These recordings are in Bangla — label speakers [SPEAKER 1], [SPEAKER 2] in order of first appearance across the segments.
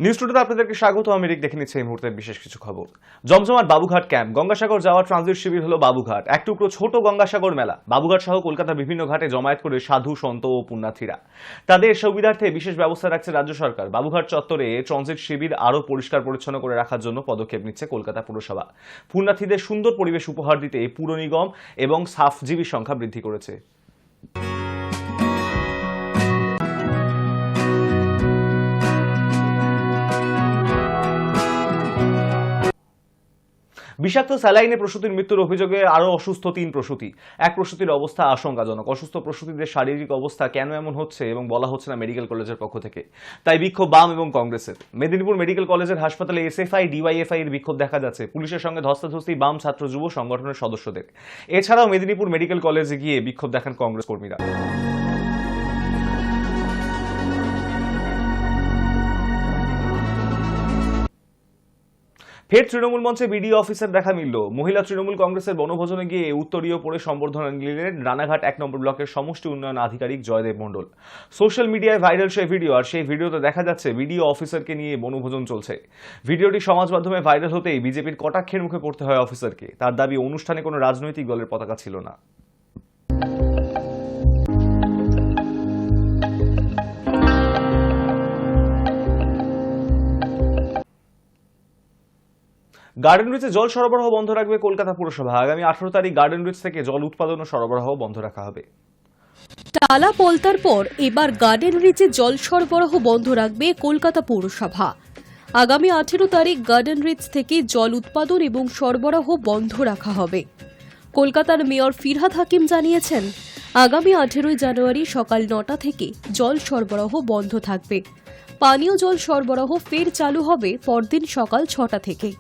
[SPEAKER 1] নিউজ টুডেতে আপনাদেরকে স্বাগত। আমি রিক, দেখে নিচ্ছি এই মুহূর্তের বিশেষ কিছু খবর। জমজমাট বাবুঘাট ক্যাম্প, গঙ্গাসাগর যাওয়ার ট্রানজিট শিবির হলো বাবুঘাট। এক টুকরো ছোট গঙ্গাসাগর মেলা। বাবুঘাট সহ কলকাতার বিভিন্ন ঘাটে জমায়েত করে সাধু, সন্ত ও পুণ্যার্থীরা। তাদের সুবিধার্থে বিশেষ ব্যবস্থা রাখছে রাজ্য সরকার। বাবুঘাট চত্বরে ট্রানজিট শিবির আরও পরিষ্কার পরিচ্ছন্ন করে রাখার জন্য পদক্ষেপ নিচ্ছে কলকাতা পুরসভা। পুণ্যার্থীদের সুন্দর পরিবেশ উপহার দিতে পুর নিগম এবং সাফজিবির সংখ্যা বৃদ্ধি করেছে। বিষাক্ত স্যালাইনে প্রসূতির মৃত্যুর অভিযোগে আরও অসুস্থ 3 প্রসূতি। এক প্রসূতির অবস্থা আশঙ্কাজনক। অসুস্থ প্রসূতিদের শারীরিক অবস্থা কেন এমন হচ্ছে এবং বলা হচ্ছে না মেডিকেল কলেজের পক্ষ থেকে, তাই বিক্ষোভ বাম এবং কংগ্রেসের। মেদিনীপুর মেডিকেল কলেজের হাসপাতালে এসএফআই ডিওয়াইএফআই এর বিক্ষোভ দেখা যাচ্ছে। পুলিশের সঙ্গে ধস্তাধস্তি বাম ছাত্র যুব সংগঠনের সদস্যদের। এছাড়াও মেদিনীপুর মেডিকেল কলেজে গিয়ে বিক্ষোভ দেখান কংগ্রেস কর্মীরা। ফের তৃণমূল মঞ্চে বিডিও অফিসার দেখা মিলল। মহিলা তৃণমূল কংগ্রেসের বনভোজনে গিয়ে উত্তরীয় পরে সম্বর্ধনা নিলেন রানাঘাট 1 নম্বর ব্লকের সমষ্টি উন্নয়ন আধিকারিক জয়দেব মণ্ডল। সোশ্যাল মিডিয়ায় ভাইরাল সেই ভিডিও, আর সেই ভিডিওতে দেখা যাচ্ছে বিডিও অফিসারকে নিয়ে বনভোজন চলছে। ভিডিওটি সমাজ মাধ্যমে ভাইরাল হতেই বিজেপির কটাক্ষের মুখে পড়তে হয় অফিসারকে। তার দাবি, অনুষ্ঠানে কোনো রাজনৈতিক দলের পতাকা ছিল না। গার্ডেন রিচে জল সরবরাহ বন্ধ রাখবে কলকাতা পুরসভা। আগামী 18 তারিখ গার্ডেন রিচ থেকে জল উৎপাদন ও সরবরাহ বন্ধ রাখা হবে।
[SPEAKER 2] টালা পলতার পর এবার গার্ডেন রিচে জল সরবরাহ বন্ধ রাখবে কলকাতা পৌরসভা। আগামী 18 তারিখ গার্ডেন রিচ থেকে জল উৎপাদন এবং সরবরাহ বন্ধ রাখা হবে। কলকাতার মেয়র ফিরহাদ হাকিম জানিয়েছেন, আগামী 18 জানুয়ারি সকাল 9টা থেকে জল সরবরাহ বন্ধ থাকবে। পানীয় জল সরবরাহ ফের চালু হবে পরদিন সকাল 6টা থেকে।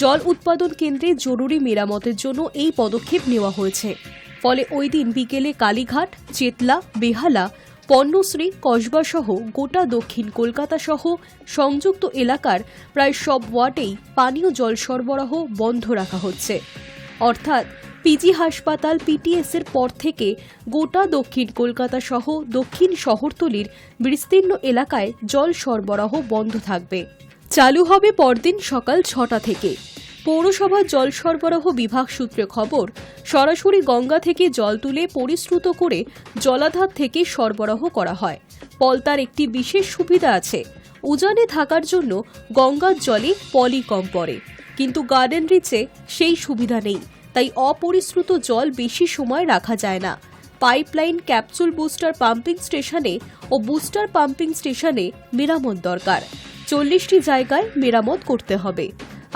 [SPEAKER 2] জল উৎপাদন কেন্দ্রে জরুরি মেরামতের জন্য এই পদক্ষেপ নেওয়া হয়েছে। ফলে ওই দিন বিকেলে কালীঘাট, চেতলা, বেহালা, পণ্যশ্রী, কসবা সহ গোটা দক্ষিণ কলকাতা সহ সংযুক্ত এলাকার প্রায় সব ওয়ার্ডেই পানীয় জল সরবরাহ বন্ধ রাখা হচ্ছে। অর্থাৎ পিজি হাসপাতাল, পিটিএস এর পর থেকে গোটা দক্ষিণ কলকাতা সহ দক্ষিণ শহরতলির বিস্তীর্ণ এলাকায় জল সরবরাহ বন্ধ থাকবে। চালু হবে পরদিন সকাল 6টা থেকে। পৌরসভার জল সরবরাহ বিভাগ সূত্রে খবর, সরাসরি গঙ্গা থেকে জল তুলে পরিশ্রুত করে জলাধার থেকে সরবরাহ করা হয়। পলতার একটি বিশেষ সুবিধা আছে, উজানে থাকার জন্য গঙ্গার জলে পলি কম পড়ে, কিন্তু গার্ডেন রিচে সেই সুবিধা নেই। তাই অপরিশ্রুত জল বেশি সময় রাখা যায় না। পাইপলাইন, ক্যাপসুল বুস্টার পাম্পিং স্টেশনে ও বুস্টার পাম্পিং স্টেশনে মেরামত দরকার। 40টি জায়গায় মেরামত করতে হবে।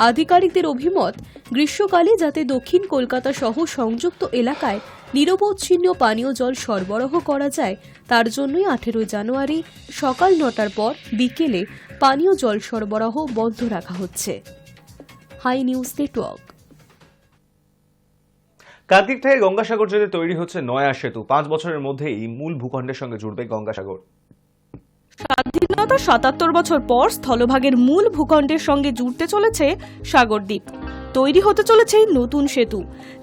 [SPEAKER 2] আধিকারিকদের অভিমত, গ্রীষ্মকালে যাতে দক্ষিণ কলকাতা সহ সংযুক্ত এলাকায় নিরবচ্ছিন্ন পানীয় জল সরবরাহ করা যায়, তার জন্যই 18 জানুয়ারি সকাল 9টার পর বিকেলে পানীয় জল সরবরাহ বন্ধ রাখা হচ্ছে। High news network.
[SPEAKER 1] কার্তিক থেকে গঙ্গাসাগর জেলে তৈরি হচ্ছে নয়া সেতু। 5 বছরের মধ্যেই মূল ভূখণ্ডের সঙ্গে জুড়বে গঙ্গাসাগর।
[SPEAKER 3] স্বাধীনতা 77 বছর পর স্থলভাগের মূল ভূখণ্ডের সঙ্গে জুড়তে চলেছে সাগরদ্বীপ। তৈরি হতে চলেছে নতুন সেতু।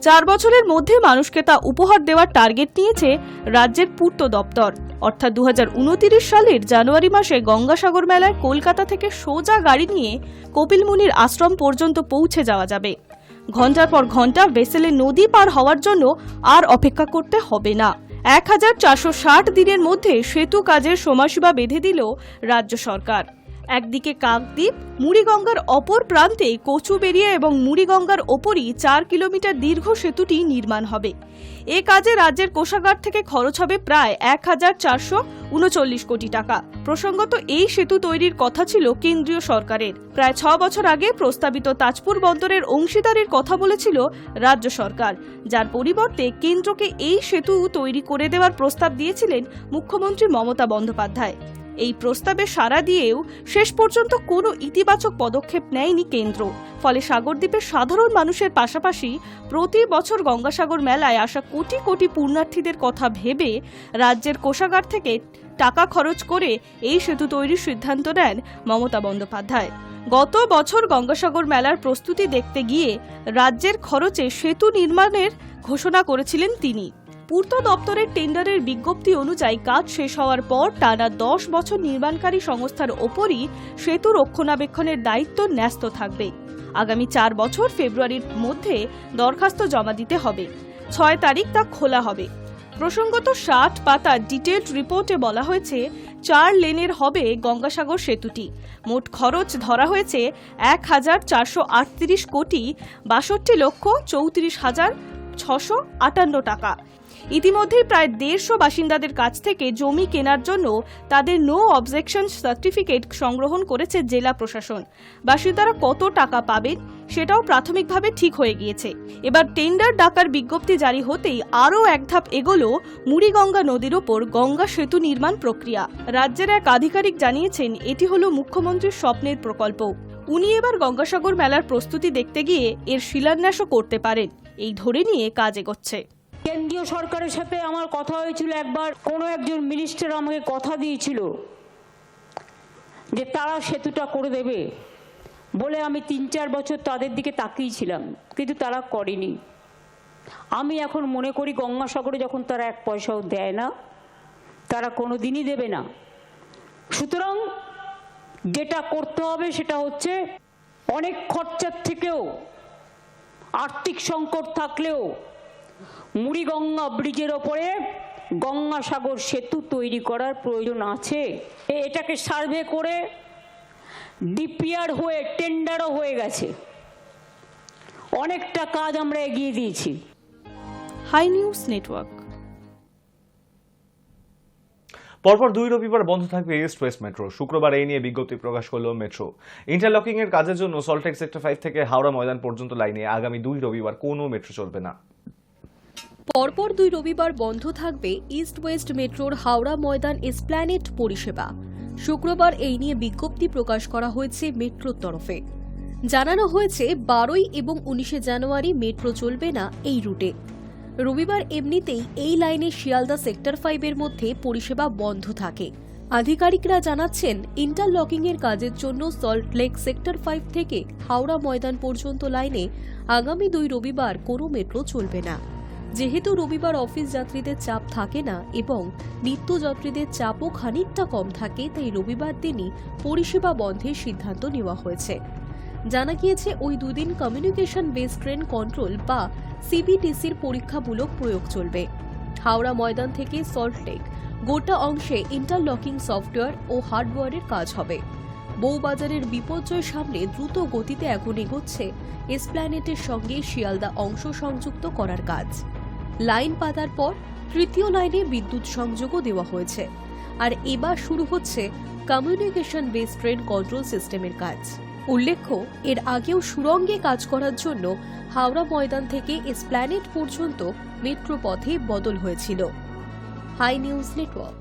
[SPEAKER 3] 4 বছরের মধ্যে মানুষকে তা উপহার দেওয়ার টার্গেট নিয়েছে রাজ্যের পূর্ত দপ্তর। অর্থাৎ 2029 সালের জানুয়ারি মাসে গঙ্গাসাগর মেলায় কলকাতা থেকে সোজা গাড়ি নিয়ে কপিলমুনির আশ্রম পর্যন্ত পৌঁছে যাওয়া যাবে। ঘন্টার পর ঘন্টা ভেসেলে নদী পার হওয়ার জন্য আর অপেক্ষা করতে হবে না। 1460 দিনের মধ্যে সেতু কাজের সময়সীমা বেঁধে দিল রাজ্য সরকার। একদিকে কাকদ্বীপ, মুড়িগঙ্গার অপর প্রান্তে কচুবেড়িয়া এবং মুড়িগঙ্গার ওপরই 4 কিলোমিটার দীর্ঘ সেতুটি নির্মাণ হবে। এ কাজে রাজ্যের কোষাগার থেকে খরচ হবে প্রায় 1439 কোটি টাকা। প্রসঙ্গত, এই সেতু তৈরির কথা ছিল কেন্দ্রীয় সরকারের। প্রায় 6 বছর আগে প্রস্তাবিত তাজপুর বন্দরের অংশীদারির কথা বলেছিল রাজ্য সরকার, যার পরিবর্তে কেন্দ্রকে এই সেতু তৈরি করে দেওয়ার প্রস্তাব দিয়েছিলেন মুখ্যমন্ত্রী মমতা বন্দ্যোপাধ্যায়। এই প্রস্তাবে সাড়া দিয়েও শেষ পর্যন্ত কোনো ইতিবাচক পদক্ষেপ নেয়নি কেন্দ্র। ফলে সাগরদ্বীপের সাধারণ মানুষের পাশাপাশি প্রতি বছর গঙ্গাসাগর মেলায় আসা কোটি কোটি পুণ্যার্থীদের কথা ভেবে রাজ্যের কোষাগার থেকে টাকা খরচ করে এই সেতু তৈরির সিদ্ধান্ত নেন মমতা বন্দ্যোপাধ্যায়। গত বছর গঙ্গাসাগর মেলার প্রস্তুতি দেখতে গিয়ে রাজ্যের খরচে সেতু নির্মাণের ঘোষণা করেছিলেন তিনি। পূর্ত দপ্তরের টেন্ডারের বিজ্ঞপ্তি অনুযায়ী কাজ শেষ হওয়ার পর টানা 10 বছর নির্মাণকারী সংস্থার ওপরই সেতু রক্ষণাবেক্ষণের দায়িত্ব ন্যস্ত থাকবে। আগামী 4 বছর ফেব্রুয়ারির মধ্যে দরখাস্ত জমা দিতে হবে। 6 তারিখ তা খোলা হবে। প্রসঙ্গত 60 পাতা ডিটেইলড রিপোর্টে বলা হয়েছে 4 লেনের হবে গঙ্গাসাগর সেতুটি। মোট খরচ ধরা হয়েছে 1,438 কোটি 62,34,658 টাকা। ইতিমধ্যেই প্রায় 150 বাসিন্দাদের কাছ থেকে জমি কেনার জন্য তাদের নো অবজেকশন সার্টিফিকেট সংগ্রহণ করেছে জেলা প্রশাসন। বাসিন্দারা কত টাকা পাবেন সেটাও প্রাথমিকভাবে ঠিক হয়ে গিয়েছে। এবার টেন্ডার ডাকার বিজ্ঞপ্তি জারি হতেই আরও এক ধাপ এগোলো মুড়িগঙ্গা নদীর ওপর গঙ্গা সেতু নির্মাণ প্রক্রিয়া। রাজ্যের এক আধিকারিক জানিয়েছেন এটি হলো মুখ্যমন্ত্রীর স্বপ্নের প্রকল্প। উনি এবার গঙ্গাসাগর মেলার প্রস্তুতি দেখতে গিয়ে এর শিলান্যাসও করতে পারেন, এই ধরে নিয়ে কাজ এগোচ্ছে।
[SPEAKER 4] কেন্দ্রীয় সরকারের সাথে আমার কথা হয়েছিল, একবার কোনো একজন মিনিস্টার আমাকে কথা দিয়েছিল যে তারা সেতুটা করে দেবে বলে। আমি 3-4 বছর তাদের দিকে তাকিয়েছিলাম, কিন্তু তারা করেনি। আমি এখন মনে করি গঙ্গাসাগরে যখন তারা 1 পয়সাও দেয় না, তারা কোনো দিনই দেবে না। সুতরাং যেটা করতে হবে সেটা হচ্ছে অনেক খরচার থেকেও, আর্থিক সংকট থাকলেও মুড়িগঙ্গা ব্রিজের ওপরে গঙ্গাসাগর সেতু তৈরি করার প্রয়োজন আছে। এটাকে সার্ভে করে ডিপিআর হয়ে টেন্ডারও হয়ে গেছে, অনেকটা কাজ আমরা এগিয়ে দিয়েছি।
[SPEAKER 3] High news Network.
[SPEAKER 1] পরপর 2 রবিবার বন্ধ থাকবে ইস্ট ওয়েস্ট মেট্রো। শুক্রবার এই নিয়ে বিজ্ঞপ্তি প্রকাশ করল মেট্রো। ইন্টারলকিং এর কাজের জন্য সল্টলেক সেক্টর 5 থেকে হাওড়া ময়দান পর্যন্ত লাইনে আগামী 2 রবিবার কোনো মেট্রো চলবে না।
[SPEAKER 2] পরপর 2 রবিবার বন্ধ থাকবে ইস্ট ওয়েস্ট মেট্রোর হাওড়া ময়দান এসপ্ল্যানেড পরিষেবা। শুক্রবার এই নিয়ে বিজ্ঞপ্তি প্রকাশ করা হয়েছে মেট্রোর তরফে। জানানো হয়েছে 12 এবং 19 জানুয়ারি মেট্রো চলবে না এই রুটে। রবিবার এমনিতেই এই লাইনে শিয়ালদা সেক্টর 5 এর মধ্যে পরিষেবা বন্ধ থাকে। আধিকারিকরা জানাচ্ছেন ইন্টারলকিং এর কাজের জন্য সল্টলেক সেক্টর 5 থেকে হাওড়া ময়দান পর্যন্ত লাইনে আগামী 2 রবিবার কোনো মেট্রো চলবে না। যেহেতু রবিবার অফিস যাত্রীদের চাপ থাকে না এবং নিত্যযাত্রীদের চাপও খানিকটা কম থাকে, তাই রবিবার দিনই পরিষেবা বন্ধের সিদ্ধান্ত নেওয়া হয়েছে। জানা গিয়েছে ওই দুদিন কমিউনিকেশন বেস ট্রেন কন্ট্রোল বা সিবিটিসির পরীক্ষামূলক প্রয়োগ চলবে। হাওড়া ময়দান থেকে সল্টলেক গোটা অংশে ইন্টারলকিং সফটওয়্যার ও হার্ডওয়্যারের কাজ হবে। বউবাজারের বিপর্যয় সামনে দ্রুত গতিতে এখন এগোচ্ছে এসপ্ল্যানেটের সঙ্গে শিয়ালদা অংশ সংযুক্ত করার কাজ। লাইন পাতার পর তৃতীয় লাইনে বিদ্যুৎ সংযোগও দেওয়া হয়েছে। আর এবার শুরু হচ্ছে কমিউনিকেশন বেস ট্রেন কন্ট্রোল সিস্টেমের কাজ। উল্লেখ্য, এর আগেও সুড়ঙ্গে কাজ করার জন্য হাওড়া ময়দান থেকে এসপ্ল্যানেট পর্যন্ত মেট্রো পথে বদল হয়েছিল। High news network.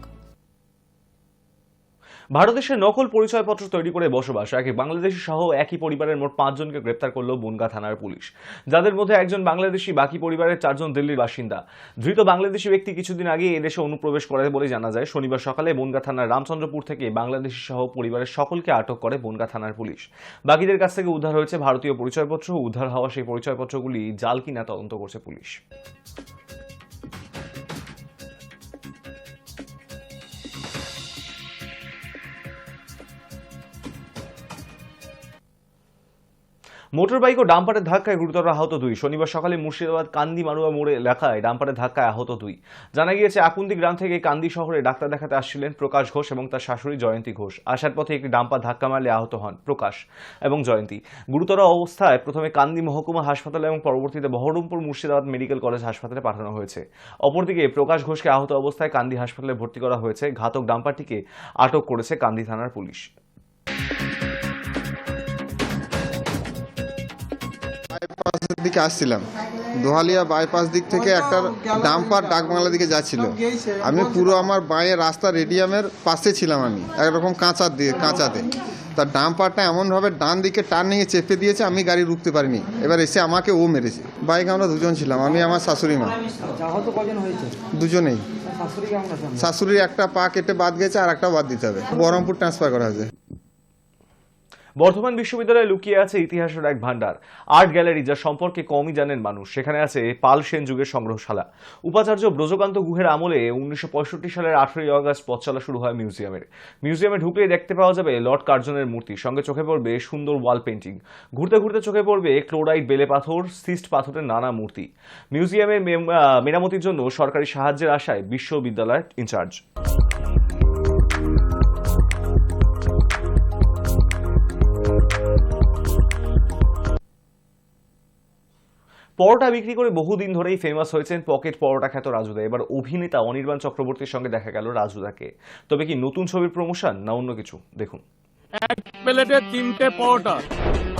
[SPEAKER 1] ভারতদেশে নকল পরিচয়পত্র তৈরি করে বসবাস এক বাংলাদেশি সহ একই পরিবারের মোট 5 জনকে গ্রেপ্তার করল বনগাঁ থানার পুলিশ, যাদের মধ্যে একজন বাংলাদেশি, বাকি পরিবারের 4 জন দিল্লির বাসিন্দা। ধৃত বাংলাদেশি ব্যক্তি কিছুদিন আগে এদেশে অনুপ্রবেশ করে বলে জানা যায়। শনিবার সকালে বনগাঁ থানার রামচন্দ্রপুর থেকে বাংলাদেশি সহ পরিবারের সকলকে আটক করে বনগাঁ থানার পুলিশ। বাকিদের কাছ থেকে উদ্ধার হয়েছে ভারতীয় পরিচয়পত্র। উদ্ধার হওয়া সেই পরিচয়পত্রগুলি জাল কিনা তদন্ত করছে পুলিশ। মোটরবাইক ও ডাম্পারের ধাক্কায় গুরুতর আহত 2। শনিবার সকালে মুর্শিদাবাদ কান্দি মারুয়া মোড়ে এলাকায় ডাম্পারের ধাক্কায় আহত 2। জানা গিয়েছে আকুন্দি গ্রাম থেকে কান্দি শহরে ডাক্তার দেখাতে আসছিলেন প্রকাশ ঘোষ এবং তার শাশুড়ি জয়ন্তী ঘোষ। আসার পথে একটি ডাম্পার ধাক্কা মারলে আহত হন প্রকাশ এবং জয়ন্তী। গুরুতর অবস্থায় প্রথমে কান্দি মহকুমা হাসপাতালে এবং পরবর্তীতে বহরমপুর মুর্শিদাবাদ মেডিকেল কলেজ হাসপাতালে পাঠানো হয়েছে। অপরদিকে প্রকাশ ঘোষকে আহত অবস্থায় কান্দি হাসপাতালে ভর্তি করা হয়েছে। ঘাতক ডাম্পারটিকে আটক করেছে কান্দি থানার পুলিশ।
[SPEAKER 5] বাইপাসের দিকে আসছিলাম, দোহালিয়া বাইপাস দিক থেকে একটা ডাম্পার ডাকবাংলা দিকে যাচ্ছিল। আমি পুরো আমার বাঁয়ের রাস্তা রেডিয়ামের পাশে ছিলাম, আমি একরকম কাঁচাতে। তার ডাম্পারটা এমনভাবে ডান দিকে টার্নিংয়ে চেপে দিয়েছে, আমি গাড়ি রুখতে পারিনি। এবার এসে আমাকে ও মেরেছে। বাইক আমরা 2 জন ছিলাম, আমি আমার শাশুড়ি মা। দুজনেই। শাশুড়ির একটা পা কেটে বাদ গেছে, আর একটা বাদ দিতে হবে। বহরমপুর ট্রান্সফার করা হয়েছে।
[SPEAKER 1] বর্ধমান বিশ্ববিদ্যালয়ে লুকিয়ে আছে ইতিহাসের এক ভান্ডার, আর্ট গ্যালারি, যা সম্পর্কে কমই জানেন মানুষ। সেখানে আছে পাল সেন যুগের সংগ্রহশালা। উপাচার্য ব্রজকান্ত গুহের আমলে 1965 সালের 18ই আগস্ট পথ চলা শুরু হয় মিউজিয়ামে ঢুকলেই দেখতে পাওয়া যাবে লর্ড কার্জনের মূর্তি, সঙ্গে চোখে পড়বে সুন্দর ওয়াল পেন্টিং। ঘুরতে ঘুরতে চোখে পড়বে ক্লোরাইট, বেলে পাথর, সিস্ট পাথরের নানা মূর্তি। মিউজিয়ামের মেরামতির জন্য সরকারি সাহায্যের আশায় বিশ্ববিদ্যালয়ের ইনচার্জ। পরোটা বিক্রি করে বহুদিন ধরেই ফেমাস হয়েছেন পকেট পরোটা খ্যাত রাজুদা। এবার অভিনেতা অনির্বাণ চক্রবর্তীর সঙ্গে দেখা গেল রাজুদাকে। তবে কি নতুন ছবির প্রমোশন না অন্য কিছু, দেখুন।
[SPEAKER 6] এক প্লেটে 3টে পরোটা,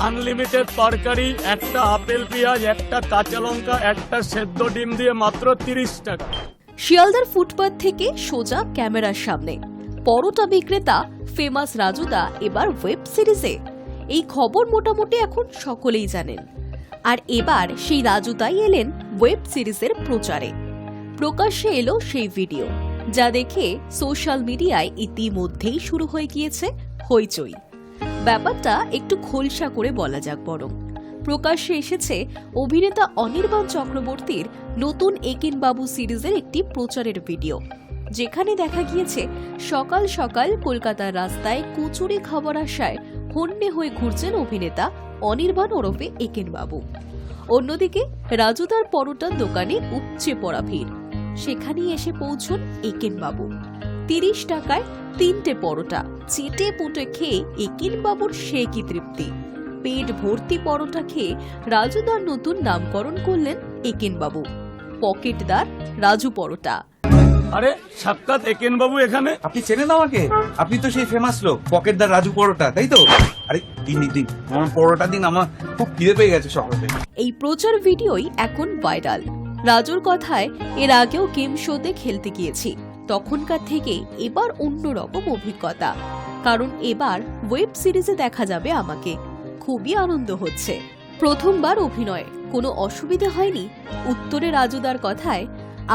[SPEAKER 6] আনলিমিটেড তরকারি, একটা আপেল পেঁয়াজ, একটা কাঁচা লঙ্কা, একটা সেদ্ধ ডিম দিয়ে মাত্র 30 টাকা।
[SPEAKER 2] শিয়ালদার ফুটপাত থেকে সোজা ক্যামেরার সামনে পরোটা বিক্রেতা ফেমাস রাজুদা এবার ওয়েব সিরিজে। এই খবর মোটামুটি এখন সকলেই জানেন। আর এবার সেই রাজুদাই এলেন ওয়েব সিরিজের প্রচারে। প্রকাশ্যে এলো সেই ভিডিও, যা দেখে সোশ্যাল মিডিয়ায় ইতিমধ্যেই শুরু হয়ে গিয়েছে হইচই। ব্যাপারটা একটু খোলসা করে বলা যাক বরং। প্রকাশ্যে এসেছে অভিনেতা অনির্বাণ চক্রবর্তীর নতুন একেন বাবু সিরিজের একটি প্রচারের ভিডিও, যেখানে দেখা গিয়েছে সকাল সকাল কলকাতার রাস্তায় কচুরি খাবার আশায় হন্যে হয়ে ঘুরছেন অভিনেতা অনির্বাণ ওরফে একেন বাবু। অন্যদিকে রাজুদার পরোটার দোকানে উপচে পড়া ভিড়। সেখানেই এসে পৌঁছন একেন বাবু। 30 টাকায় 3টে পরোটা চেটে পুটে খেয়ে একেন বাবুর সে কি তৃপ্তি। পেট ভর্তি পরোটা খেয়ে রাজুদার নতুন নামকরণ করলেন একেন বাবু, পকেটদার রাজু পরোটা।
[SPEAKER 6] আরে সাক্ষাৎ একেন বাবু এখানে।
[SPEAKER 7] আপনি চেনেন আমাকে? আপনি তো সেই ফেমাস লোক পকেটদার রাজু পরোটা, তাই তো? আরে দিন আমার পরোটা দিন, আমার খুব খিদে পেয়ে গেছে সকালে।
[SPEAKER 2] এই প্রচার ভিডিওই এখন ভাইরাল। রাজুর কথায় এর আগেও গেম শোতে খেলতে গিয়েছি, তখনকার থেকে এবার অন্যরকম অভিজ্ঞতা, কারণ এবার ওয়েব সিরিজে দেখা যাবে আমাকে। খুবই আনন্দ হচ্ছে। প্রথমবার অভিনয়, কোনো অসুবিধা হয়নি। উত্তরে রাজুদার কথায়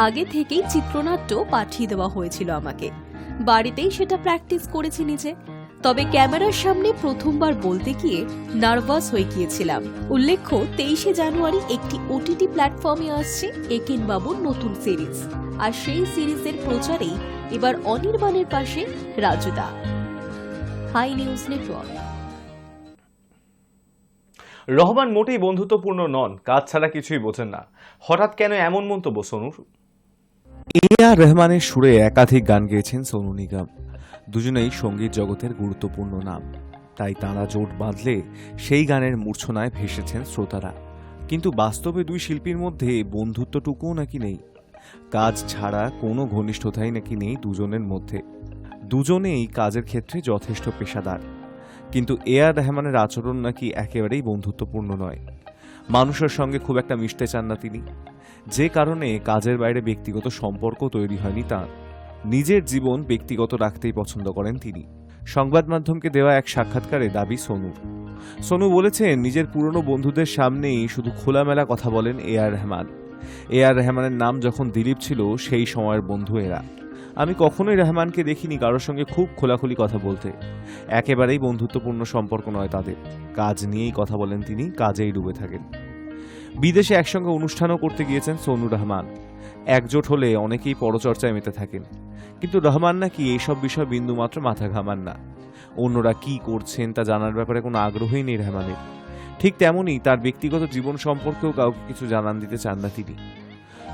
[SPEAKER 2] আগে থেকেই চিত্রনাট্য পাঠিয়ে দেওয়া হয়েছিল আমাকে, বাড়িতেই সেটা প্র্যাকটিস করেছি নিজে। তবে ক্যামেরার সামনে প্রথমবার বলতে গিয়ে নার্ভাস হয়ে গিয়েছিলাম। উল্লেখ্য 23শে জানুয়ারি একটি ওটিটি প্ল্যাটফর্মে আসছে একেন বাবুর নতুন সিরিজ, আর সেই সিরিজের প্রচারেই এবার অনির্বাণের পাশে রাজুদা। Hi news network.
[SPEAKER 1] রহমান মোটেই বন্ধুত্বপূর্ণ নন, কাজ ছাড়া কিছুই বোঝেন না। হঠাৎ কেন এমন মন্তব্য সোনুর?
[SPEAKER 8] এ.আর রহমানের সুরে একাধিক গান গেয়েছেন সোনু নিগম। দুজনেই সঙ্গীত জগতের গুরুত্বপূর্ণ নাম, তাই তাঁরা জোট বাঁধলে সেই গানের মূর্ছনায় ভেসেছেন শ্রোতারা। কিন্তু বাস্তবে দুই শিল্পীর মধ্যে বন্ধুত্বটুকুও নাকি নেই। কাজ ছাড়া কোনো ঘনিষ্ঠতাই নাকি নেই দুজনের মধ্যে। দুজনেই কাজের ক্ষেত্রে যথেষ্ট পেশাদার, কিন্তু এ.আর রহমানের আচরণ নাকি একেবারেই বন্ধুত্বপূর্ণ নয়। মানুষের সঙ্গে খুব একটা মিশতে চান না তিনি, যে কারণে কাজের বাইরে ব্যক্তিগত সম্পর্ক তৈরি হয়নি তাঁর। নিজের জীবন ব্যক্তিগত রাখতেই পছন্দ করেন তিনি। সংবাদ মাধ্যমকে দেওয়া এক সাক্ষাৎকারে দাবি সোনুর। সোনু বলেছেন, নিজের পুরনো বন্ধুদের সামনেই শুধু খোলামেলা কথা বলেন এ.আর রহমান। এ.আর রহমানের নাম যখন দিলীপ ছিল সেই সময়ের বন্ধু এরা। আমি কখনোই রহমানকে দেখিনি কারোর সঙ্গে খুব খোলাখুলি কথা বলতে। একেবারেই বন্ধুত্বপূর্ণ সম্পর্ক নয় তাদের। কাজ নিয়েই কথা বলেন তিনি, কাজেই ডুবে থাকেন। বিদেশে একসঙ্গে অনুষ্ঠানও করতে গিয়েছেন সোনু রহমান। একজোট হলে অনেকেই পরচর্চায় মেতে থাকেন, কিন্তু রহমান নাকি এইসব বিষয় বিন্দুমাত্র মাথা ঘামান না। অন্যরা কি করছেন তা জানার ব্যাপারে কোনো আগ্রহই নেই রহমানের। ঠিক তেমনই তার ব্যক্তিগত জীবন সম্পর্কেও কাউকে কিছু জানান দিতে চান না তিনি।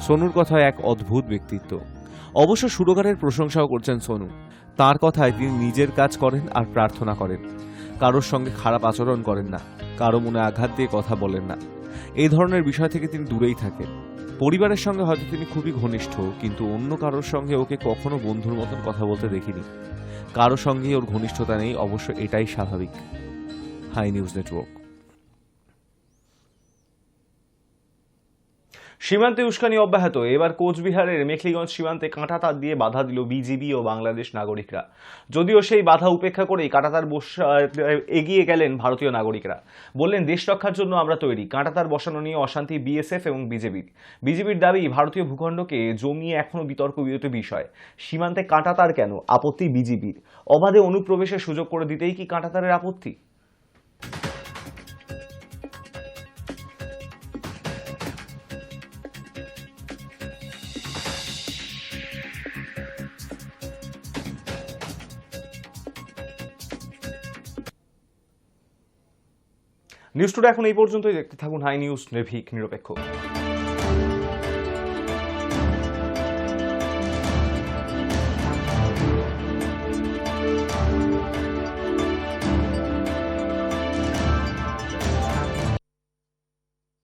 [SPEAKER 8] সোনুর কথায় এক অদ্ভুত ব্যক্তিত্ব। অবশ্য সুরকারের প্রশংসাও করছেন সোনু। তার কথায় তিনি নিজের কাজ করেন আর প্রার্থনা করেন। কারোর সঙ্গে খারাপ আচরণ করেন না, কারো মনে আঘাত দিয়ে কথা বলেন না। এই ধরনের বিষয় থেকে তিনি দূরেই থাকেন। পরিবারের সঙ্গে হয়তো তিনি খুবই ঘনিষ্ঠ, কিন্তু অন্য কারোর সঙ্গে ওকে কখনো বন্ধুর মতন কথা বলতে দেখিনি। কারো সঙ্গেই ওর ঘনিষ্ঠতা নেই, অবশ্য এটাই স্বাভাবিক। High news Network.
[SPEAKER 1] সীমান্তে উস্কানি অব্যাহত। এবার কোচবিহারের মেখলিগঞ্জ সীমান্তে কাঁটাতার দিয়ে বাধা দিল বিজিবি ও বাংলাদেশ নাগরিকরা। যদিও সেই বাধা উপেক্ষা করেই কাঁটাতার এগিয়ে গেলেন ভারতীয় নাগরিকরা। বললেন, দেশ রক্ষার জন্য আমরা তৈরি। কাঁটাতার বসানো নিয়ে অশান্তি বিএসএফ এবং বিজেপির দাবি, ভারতীয় ভূখণ্ডকে জমিয়ে এখনও বিতর্ক বিরত বিষয়। সীমান্তে কাঁটাতার কেন? আপত্তি বিজেপির। অবাধে অনুপ্রবেশের সুযোগ করে দিতেই কি কাঁটাতারের আপত্তি? নিউজ টুডে এখন এই পর্যন্তই। দেখতে থাকুন হাই নিউজ, নির্ভীক, নিরপেক্ষ।